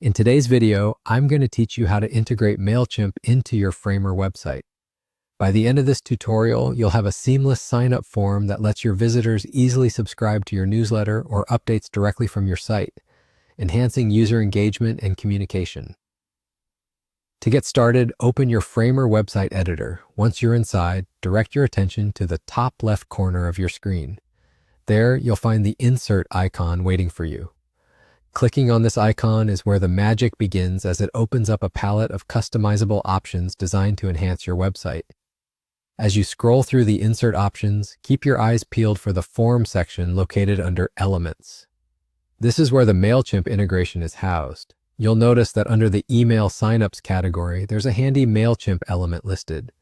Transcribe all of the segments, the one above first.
In today's video, I'm going to teach you how to integrate Mailchimp into your Framer website. By the end of this tutorial, you'll have a seamless sign-up form that lets your visitors easily subscribe to your newsletter or updates directly from your site, enhancing user engagement and communication. To get started, open your Framer website editor. Once you're inside, direct your attention to the top left corner of your screen. There, you'll find the Insert icon waiting for you. Clicking on this icon is where the magic begins, as it opens up a palette of customizable options designed to enhance your website. As you scroll through the insert options, keep your eyes peeled for the Form section located under Elements. This is where the Mailchimp integration is housed. You'll notice that under the Email Signups category, there's a handy Mailchimp element listed.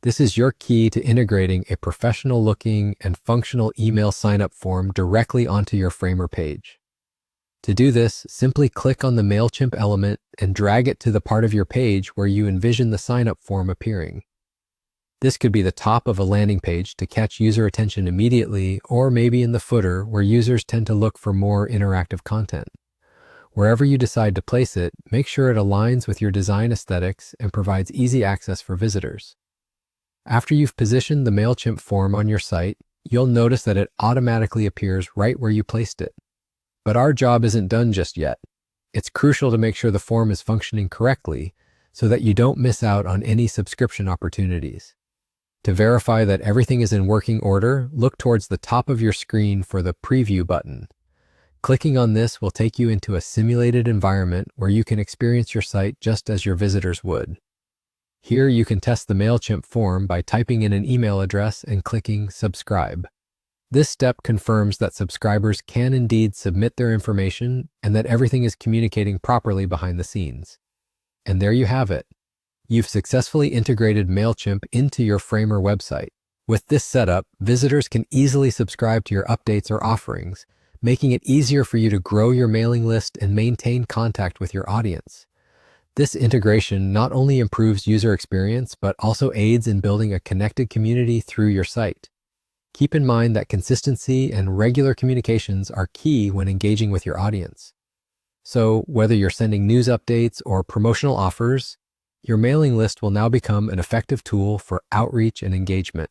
This is your key to integrating a professional-looking and functional email signup form directly onto your Framer page. To do this, simply click on the Mailchimp element and drag it to the part of your page where you envision the sign-up form appearing. This could be the top of a landing page to catch user attention immediately, or maybe in the footer where users tend to look for more interactive content. Wherever you decide to place it, make sure it aligns with your design aesthetics and provides easy access for visitors. After you've positioned the Mailchimp form on your site, you'll notice that it automatically appears right where you placed it. But our job isn't done just yet. It's crucial to make sure the form is functioning correctly so that you don't miss out on any subscription opportunities. To verify that everything is in working order, look towards the top of your screen for the Preview button. Clicking on this will take you into a simulated environment where you can experience your site just as your visitors would. Here you can test the Mailchimp form by typing in an email address and clicking Subscribe. This step confirms that subscribers can indeed submit their information and that everything is communicating properly behind the scenes. And there you have it. You've successfully integrated Mailchimp into your Framer website. With this setup, visitors can easily subscribe to your updates or offerings, making it easier for you to grow your mailing list and maintain contact with your audience. This integration not only improves user experience, but also aids in building a connected community through your site. Keep in mind that consistency and regular communications are key when engaging with your audience. So, whether you're sending news updates or promotional offers, your mailing list will now become an effective tool for outreach and engagement.